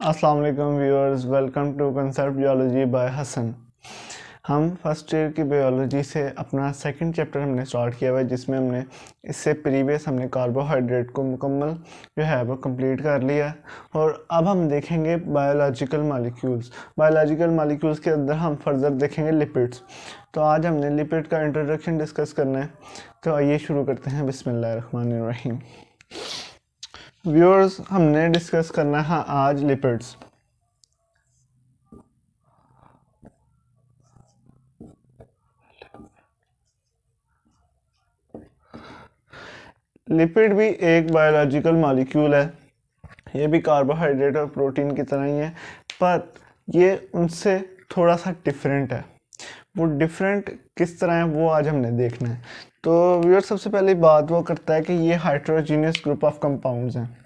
अस्सलाम वालेकुम viewers, welcome to concept biology by Hasan. हम फर्स्ट ईयर की बायोलॉजी से अपना सेकंड चैप्टर हमने स्टार्ट किया हुआ है, जिसमें हमने इससे प्रीवियस हमने कार्बोहाइड्रेट को मुकम्मल जो है वो कंप्लीट कर लिया है। और अब हम देखेंगे बायोलॉजिकल मॉलिक्यूल्स। बायोलॉजिकल मॉलिक्यूल्स के अंदर हम फर्दर देखेंगे लिपिड्स। तो आज हमने लिपिड का इंट्रोडक्शन डिस्कस करना है, तो आइए शुरू करते हैं। बिस्मिल्लाहिर्रहमानिर्रहीम। व्यूअर्स, हमने डिस्कस करना है आज लिपिड्स। लिपिड भी एक बायोलॉजिकल मॉलिक्यूल है। ये भी कार्बोहाइड्रेट और प्रोटीन की तरह ही है, पर ये उनसे थोड़ा सा डिफरेंट है। वो डिफरेंट किस तरह है वो आज हमने देखना है। तो व्यूअर, सबसे पहले बात वो करता है कि ये हाइड्रोजीनियस ग्रुप ऑफ कंपाउंड्स हैं।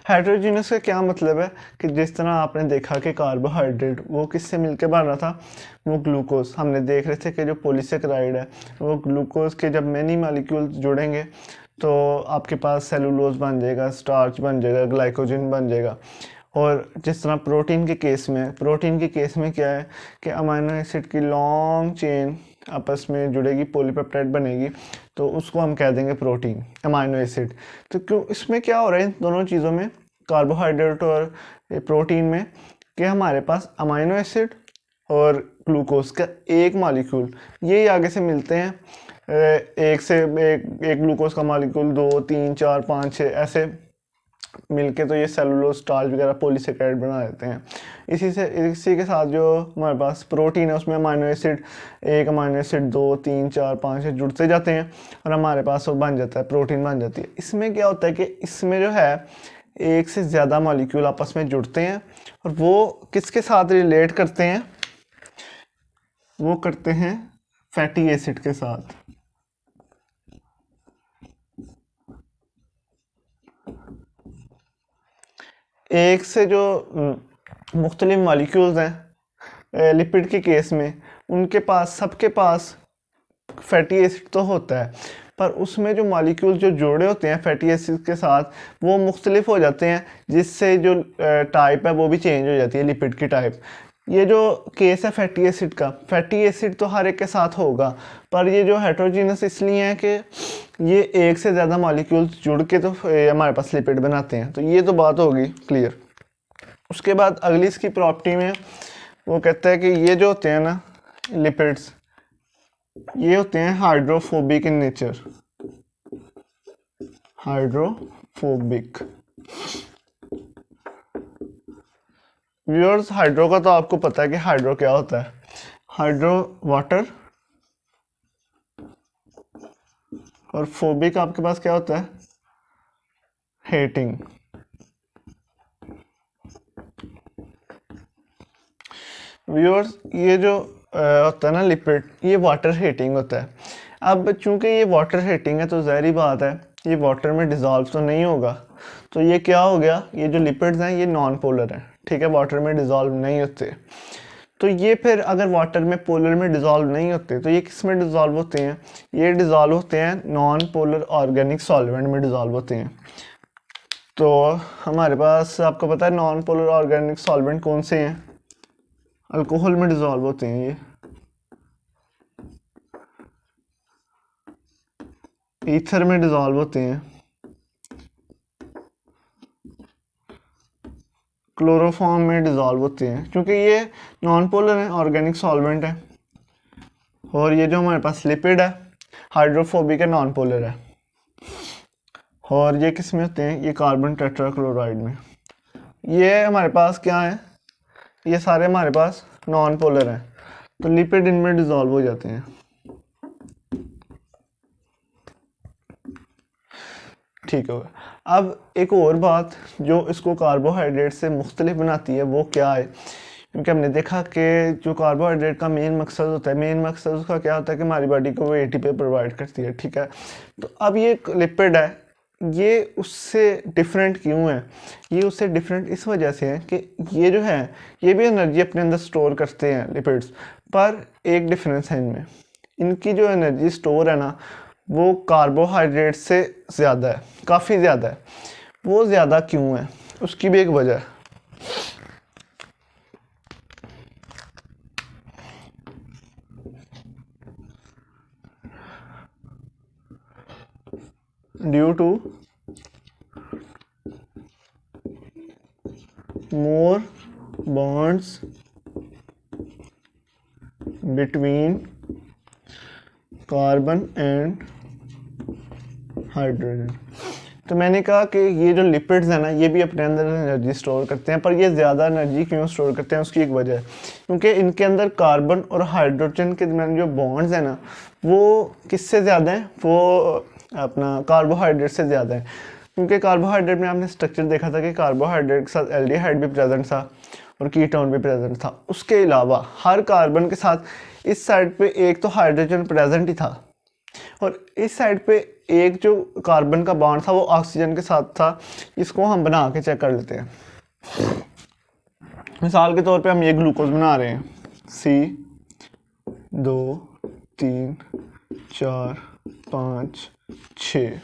हाइड्रोजीनियस का क्या मतलब है कि जिस तरह आपने देखा कि कार्बोहाइड्रेट वो किससे मिलकर बन रहा था, वो ग्लूकोज। हमने देख रहे थे कि जो पॉलीसेकेराइड है वो ग्लूकोज के जब मैनी मॉलिक्यूल्स जुड़ेंगे तो आपके पास सेलुलोज बन जाएगा, स्टार्च बन जाएगा, ग्लाइकोजन बन जाएगा। और जिस तरह प्रोटीन के केस में क्या है कि अमीनो एसिड की लॉन्ग चेन आपस में जुड़ेगी, पॉलीपेप्टाइड बनेगी, तो उसको हम कह देंगे प्रोटीन, अमीनो एसिड। तो क्यों इसमें क्या हो रहा है इन दोनों चीज़ों में, कार्बोहाइड्रेट और प्रोटीन में, कि हमारे पास अमीनो एसिड और ग्लूकोज का एक मॉलिक्यूल ये आगे से मिलते हैं। एक ग्लूकोज का मॉलिक्यूल 2 3 4 5 6 ऐसे मिलके तो ये सेलुलोज, स्टार्च वगैरह पॉलीसेकेराइड बना देते हैं। इसी के साथ जो हमारे पास प्रोटीन है उसमें अमीनो एसिड, एक अमीनो एसिड 2 3 4 5 जुड़ते जाते हैं और हमारे पास वो बन जाता है, प्रोटीन बन जाती है। इसमें क्या होता है कि इसमें जो है एक से ज़्यादा मॉलिक्यूल आपस में जुड़ते हैं और वो किसके साथ रिलेट करते हैं, वो करते हैं फैटी एसिड के साथ। एक से जो मुख्तलिफ मॉलिक्यूल्स हैं लिपिड के केस में, उनके पास सबके पास फैटी एसिड तो होता है, पर उसमें जो मॉलिक्यूल जो जोड़े होते हैं फैटी एसिड के साथ वो मुख्तलिफ हो जाते हैं, जिससे जो टाइप है वो भी चेंज हो जाती है, लिपिड की टाइप। ये जो केस है फैटी एसिड का, फैटी एसिड तो हर एक के साथ होगा, पर ये जो हेट्रोजीनस इसलिए है कि ये एक से ज़्यादा मॉलिक्यूल्स जुड़ के तो हमारे पास लिपिड बनाते हैं। तो ये तो बात होगी क्लियर। उसके बाद अगली इसकी प्रॉपर्टी में वो कहता है कि ये जो होते हैं ना लिपिड्स, ये होते हैं hydrophobic in nature. Hydrophobic. Viewers, hydro का तो आपको पता है कि हाइड्रो क्या होता है। हाइड्रो वाटर, और फोबिक आपके पास क्या होता है, हेटिंग। व्यूअर्स, ये जो होता है ना लिपिड, ये वाटर हेटिंग होता है। अब चूंकि ये वाटर हेटिंग है तो ज़ाहिर बात है ये वाटर में डिज़ोल्व तो नहीं होगा, तो ये क्या हो गया, ये जो लिपिड्स हैं ये नॉन पोलर हैं, ठीक है, वाटर में डिज़ोल्व नहीं होते। तो ये फिर अगर वाटर में पोलर में डिज़ोल्व नहीं होते तो ये किस में डिज़ोल्व होते हैं, ये डिज़ोल्व होते हैं नॉन पोलर ऑर्गेनिक सॉल्वेंट में डिज़ोल्व होते हैं। तो हमारे पास आपको पता है नॉन पोलर ऑर्गेनिक सॉल्वेंट कौन से हैं, अल्कोहल में डिज़ोल्व होते हैं, ये ईथर में डिज़ोल्व होते हैं, क्लोरोफॉर्म में डिज़ोल्व होते हैं, क्योंकि ये नॉन पोलर है, ऑर्गेनिक सॉल्वेंट है। और ये जो हमारे पास लिपिड है हाइड्रोफोबिक है, नॉन पोलर है। और ये किस में होते हैं, ये कार्बन टेट्राक्लोराइड में। ये हमारे पास क्या है, ये सारे हमारे पास नॉन पोलर हैं, तो लिपिड इनमें डिज़ोल्व हो जाते हैं। ठीक है। अब एक और बात जो इसको कार्बोहाइड्रेट से मुख्तलिफ बनाती है वो क्या है, क्योंकि हमने देखा कि जो कार्बोहाइड्रेट का मेन मकसद होता है, मेन मकसद उसका क्या होता है कि हमारी बॉडी को वो एटीपी प्रोवाइड करती है, ठीक है। तो अब ये लिपिड है, ये उससे डिफरेंट क्यों है? ये उससे डिफरेंट इस वजह से है कि ये जो है ये भी एनर्जी अपने अंदर स्टोर करते हैं लिपिड्स, पर एक डिफरेंस है इनमें। इनकी जो एनर्जी स्टोर है ना वो कार्बोहाइड्रेट से ज़्यादा है, काफ़ी ज़्यादा है। वो ज़्यादा क्यों है उसकी भी एक वजह है। Due to more bonds between carbon and hydrogen. तो मैंने कहा कि ये जो लिपिड्स हैं ना ये भी अपने अंदर एनर्जी स्टोर करते हैं, पर ये ज़्यादा एनर्जी क्यों स्टोर करते हैं उसकी एक वजह है, क्योंकि इनके अंदर कार्बन और हाइड्रोजन के दरमियान जो बॉन्ड्स हैं ना वो किससे ज़्यादा हैं? वो अपना कार्बोहाइड्रेट से ज़्यादा है। क्योंकि कार्बोहाइड्रेट में आपने स्ट्रक्चर देखा था कि कार्बोहाइड्रेट के साथ एल्डिहाइड भी प्रेजेंट था और कीटोन भी प्रेजेंट था। उसके अलावा हर कार्बन के साथ इस साइड पे एक तो हाइड्रोजन प्रेजेंट ही था, और इस साइड पे एक जो कार्बन का बॉन्ड था वो ऑक्सीजन के साथ था। इसको हम बना के चेक कर लेते हैं। मिसाल के तौर पे हम ये ग्लूकोज बना रहे हैं, C2 3 4 5 6।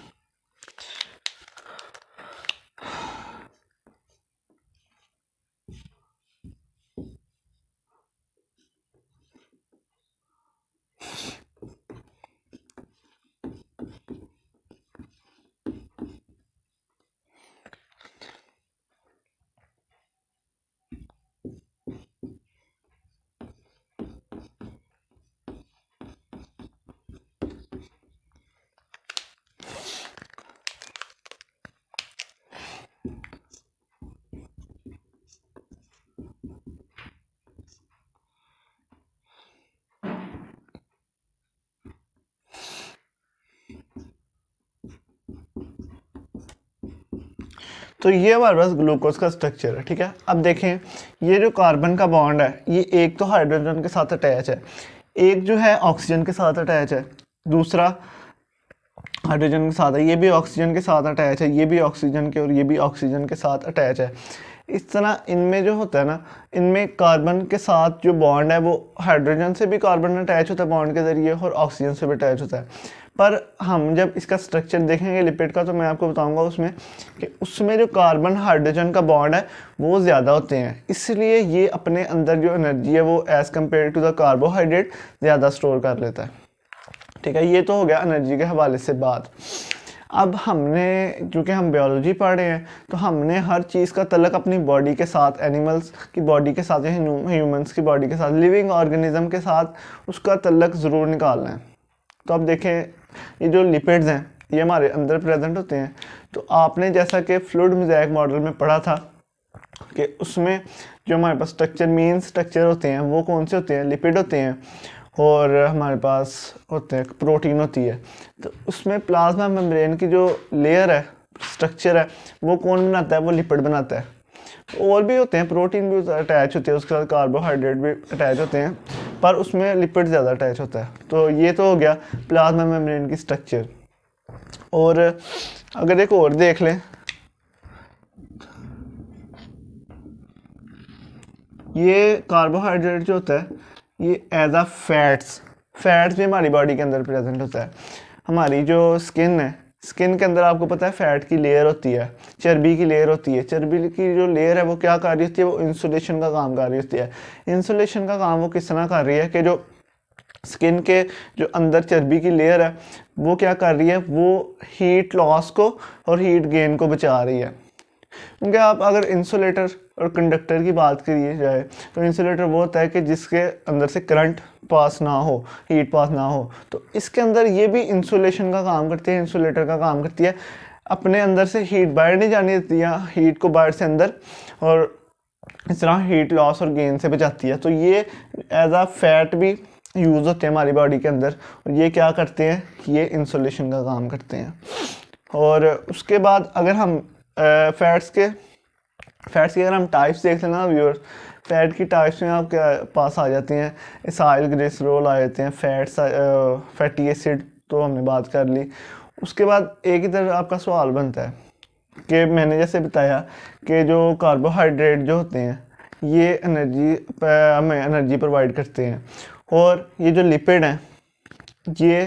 तो ये हमारे पास ग्लूकोज का स्ट्रक्चर है, ठीक है। अब देखें ये जो कार्बन का बॉन्ड है ये एक तो हाइड्रोजन के साथ अटैच है, एक जो है ऑक्सीजन के साथ अटैच है, दूसरा हाइड्रोजन के साथ है, ये भी ऑक्सीजन के साथ अटैच है, ये भी ऑक्सीजन के और ये भी ऑक्सीजन के साथ अटैच है। इस तरह इनमें जो होता है ना, इनमें कार्बन के साथ जो बॉन्ड है वो हाइड्रोजन से भी कार्बन अटैच होता है बॉन्ड के ज़रिए और ऑक्सीजन से भी अटैच होता है। पर हम जब इसका स्ट्रक्चर देखेंगे लिपिड का तो मैं आपको बताऊंगा उसमें कि उसमें जो कार्बन हाइड्रोजन का बॉन्ड है वो ज़्यादा होते हैं, इसलिए ये अपने अंदर जो एनर्जी है वो as compare to the carbohydrate ज़्यादा स्टोर कर लेता है, ठीक है। ये तो हो गया एनर्जी के हवाले से बात। अब हमने क्योंकि हम बायोलॉजी पढ़ रहे हैं तो हमने हर चीज़ का तल्लक अपनी बॉडी के साथ, एनिमल्स की बॉडी के साथ या ह्यूमंस की बॉडी के साथ, लिविंग ऑर्गेनिज्म के साथ उसका तल्लक ज़रूर निकालना है। तो अब देखें ये जो लिपिड्स हैं ये हमारे अंदर प्रेजेंट होते हैं। तो आपने जैसा कि फ्लूइड मोज़ेक मॉडल में पढ़ा था कि उसमें जो हमारे पास स्ट्रक्चर, मेन स्ट्रक्चर होते हैं वो कौन से होते हैं? लिपिड होते हैं, और हमारे पास होते हैं प्रोटीन होती है। तो उसमें प्लाज्मा मेम्ब्रेन की जो लेयर है, स्ट्रक्चर है, वो कौन बनाता है? वो लिपिड बनाता है। और भी होते हैं, प्रोटीन भी अटैच होते हैं, उसके साथ कार्बोहाइड्रेट भी अटैच होते हैं, पर उसमें लिपिड ज़्यादा अटैच होता है। तो ये तो हो गया प्लाज्मा मेम्ब्रेन की स्ट्रक्चर। और अगर एक और देख लें, ये कार्बोहाइड्रेट जो होता है ये एज अ फैट्स भी हमारी बॉडी के अंदर प्रेजेंट होता है। हमारी जो स्किन है, स्किन के अंदर आपको पता है फैट की लेयर होती है, चर्बी की लेयर होती है। चर्बी की जो लेयर है वो क्या कर रही होती है? वो इंसुलेशन का काम कर रही होती है। इंसुलेशन का काम वो किस तरह कर रही है कि जो स्किन के जो अंदर चर्बी की लेयर है वो क्या कर रही है? वो हीट लॉस को और हीट गेन को बचा रही है। क्योंकि आप अगर इंसुलेटर और कंडक्टर की बात करिए जाए तो इंसुलेटर वो होता है कि जिसके अंदर से करंट पास ना हो, हीट पास ना हो। तो इसके अंदर ये भी इंसुलेशन का काम करती है, इंसुलेटर का काम करती है, अपने अंदर से हीट बाहर नहीं जाने देती है, हीट को बाहर से अंदर, और इस तरह हीट लॉस और गेन से बचाती है। तो ये एज अ फैट भी यूज़ होते हैं हमारी बॉडी के अंदर, और ये क्या करते हैं? ये इंसुलेशन का काम करते हैं। और उसके बाद अगर हम फैट्स की अगर हम टाइप्स देख लें ना व्यूअर्स, फैट की टाइप्स में आपके पास आ जाती हैं एसाइल ग्लिसरॉल आ जाते हैं, फैटी एसिड तो हमने बात कर ली, उसके बाद एक इधर आपका सवाल बनता है कि मैंने जैसे बताया कि जो कार्बोहाइड्रेट जो होते हैं ये हमें एनर्जी प्रोवाइड करते हैं, और ये जो लिपिड हैं ये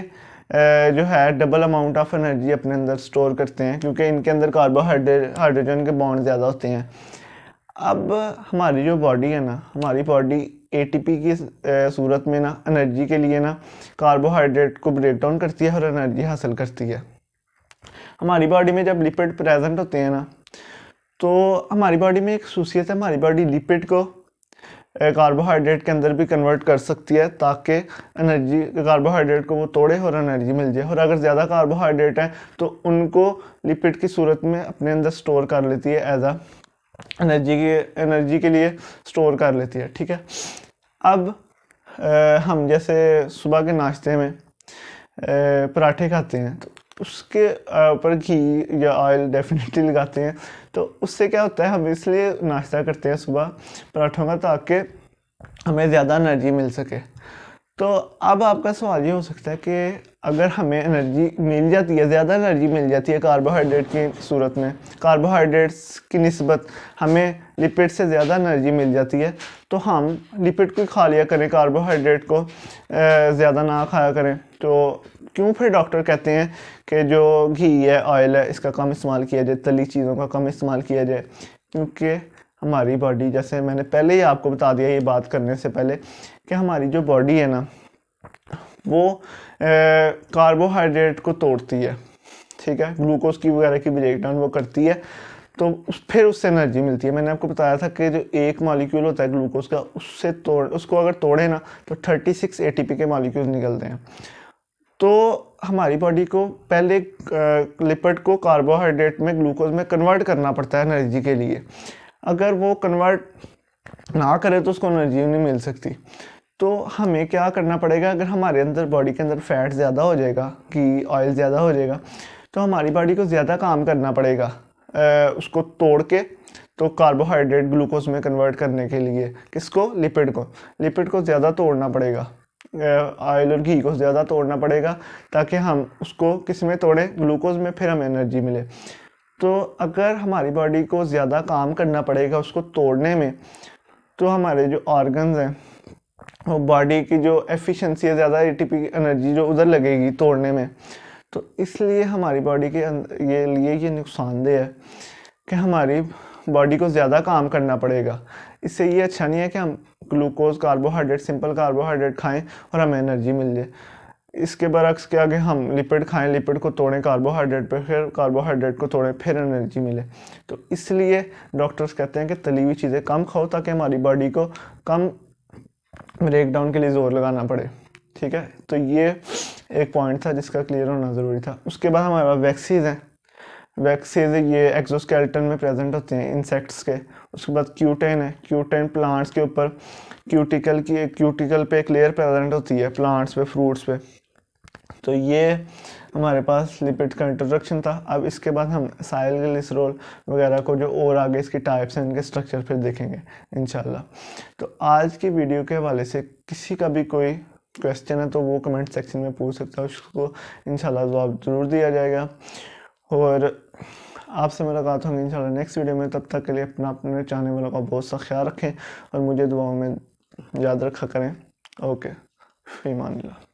जो है डबल अमाउंट ऑफ एनर्जी अपने अंदर स्टोर करते हैं, क्योंकि इनके अंदर हाइड्रोजन के बॉन्ड ज़्यादा होते हैं। अब हमारी जो बॉडी है ना, हमारी बॉडी एटीपी की सूरत में ना एनर्जी के लिए ना कार्बोहाइड्रेट को ब्रेक डाउन करती है और एनर्जी हासिल करती है। हमारी बॉडी में जब लिपिड प्रेजेंट होते हैं ना, तो हमारी बॉडी में एक खसूसियत है, हमारी बॉडी लिपिड को कार्बोहाइड्रेट के अंदर भी कन्वर्ट कर सकती है, ताकि एनर्जी कार्बोहाइड्रेट को वो तोड़े और एनर्जी मिल जाए। और अगर ज़्यादा कार्बोहाइड्रेट है तो उनको लिपिड की सूरत में अपने अंदर स्टोर कर लेती है, एज आ एनर्जी के लिए स्टोर कर लेती है। ठीक है, अब हम जैसे सुबह के नाश्ते में पराठे खाते हैं तो उसके ऊपर घी या ऑयल डेफिनेटली लगाते हैं, तो उससे क्या होता है, हम इसलिए नाश्ता करते हैं सुबह पराठों का ताकि हमें ज़्यादा एनर्जी मिल सके। तो अब आपका सवाल ये हो सकता है कि अगर हमें एनर्जी मिल जाती है, ज़्यादा एनर्जी मिल जाती है कार्बोहाइड्रेट की सूरत में, कार्बोहाइड्रेट्स की निस्बत हमें लिपिड से ज़्यादा एनर्जी मिल जाती है, तो हम लिपिड को खा लिया करें, कार्बोहाइड्रेट को ज़्यादा ना खाया करें। तो क्यों फिर डॉक्टर कहते हैं कि जो घी है, ऑयल है, इसका कम इस्तेमाल किया जाए, तली चीज़ों का कम इस्तेमाल किया जाए? क्योंकि हमारी बॉडी, जैसे मैंने पहले ही आपको बता दिया ये बात करने से पहले, कि हमारी जो बॉडी है ना वो कार्बोहाइड्रेट को तोड़ती है। ठीक है, ग्लूकोज की वगैरह की ब्रेक डाउन वो करती है, तो फिर उससे एनर्जी मिलती है। मैंने आपको बताया था कि जो एक मॉलिक्यूल होता है ग्लूकोज का, उसको अगर तोड़े ना तो 36 एटीपी के मॉलिक्यूल निकलते हैं। तो हमारी बॉडी को पहले लिपिड को कार्बोहाइड्रेट में, ग्लूकोज में कन्वर्ट करना पड़ता है एनर्जी के लिए। अगर वो कन्वर्ट ना करे तो उसको एनर्जी नहीं मिल सकती। तो हमें क्या करना पड़ेगा, अगर हमारे अंदर बॉडी के अंदर फैट ज़्यादा हो जाएगा, कि ऑयल ज़्यादा हो जाएगा, तो हमारी बॉडी को ज़्यादा काम करना पड़ेगा उसको तोड़ के, तो कार्बोहाइड्रेट ग्लूकोज में कन्वर्ट करने के लिए। किसको? लिपिड को ज़्यादा तोड़ना पड़ेगा, ऑयल और घी को ज़्यादा तोड़ना पड़ेगा, ताकि हम उसको किस में तोड़ें? ग्लूकोज में, फिर हमें एनर्जी मिले। तो अगर हमारी बॉडी को ज़्यादा काम करना पड़ेगा उसको तोड़ने में, तो हमारे जो ऑर्गन्स हैं, वो बॉडी की जो एफिशिएंसी है, ज़्यादा एटीपी एनर्जी जो उधर लगेगी तोड़ने में, तो इसलिए हमारी बॉडी के ये नुकसानदेह है कि हमारी बॉडी को ज़्यादा काम करना पड़ेगा। इससे ये अच्छा नहीं है कि हम ग्लूकोज, कार्बोहाइड्रेट, सिंपल कार्बोहाइड्रेट खाएं और हमें एनर्जी मिल जाए। इसके बरक्स क्या कि हम लिपिड खाएं, लिपिड को तोड़ें कार्बोहाइड्रेट पे, फिर कार्बोहाइड्रेट को तोड़ें, फिर एनर्जी मिले। तो इसलिए डॉक्टर्स कहते हैं कि तली हुई चीज़ें कम खाओ, ताकि हमारी बॉडी को कम ब्रेक डाउन के लिए ज़ोर लगाना पड़े। ठीक है, तो ये एक पॉइंट था जिसका क्लियर होना ज़रूरी था। उसके बाद हमारे पास वैक्सीज हैं। वैक्सीज ये एक्सोस्केलेटन में प्रेजेंट होते हैं इंसेक्ट्स के। उसके बाद क्यूटेन है। क्यूटेन प्लांट्स के ऊपर क्यूटिकल पे एक लेयर प्रेजेंट होती है, प्लांट्स पे, फ्रूट्स पे। तो ये हमारे पास लिपिड का इंट्रोडक्शन था। अब इसके बाद हम साइल ग्लिसरॉल वगैरह को, जो और आगे इसकी टाइप्स हैं, इनके स्ट्रक्चर फिर देखेंगे इंशाल्लाह। तो आज की वीडियो के हवाले से किसी का भी कोई क्वेश्चन है तो वो कमेंट सेक्शन में पूछ सकता है, उसको इंशाल्लाह जवाब ज़रूर दिया जाएगा। और आपसे मुलाकात होंगी इंशाल्लाह नेक्स्ट वीडियो में। तब तक के लिए अपने चाहने वालों का बहुत सा ख्याल रखें और मुझे दुआओं में याद रखा करें। ओके, फ़ी अमान अल्लाह।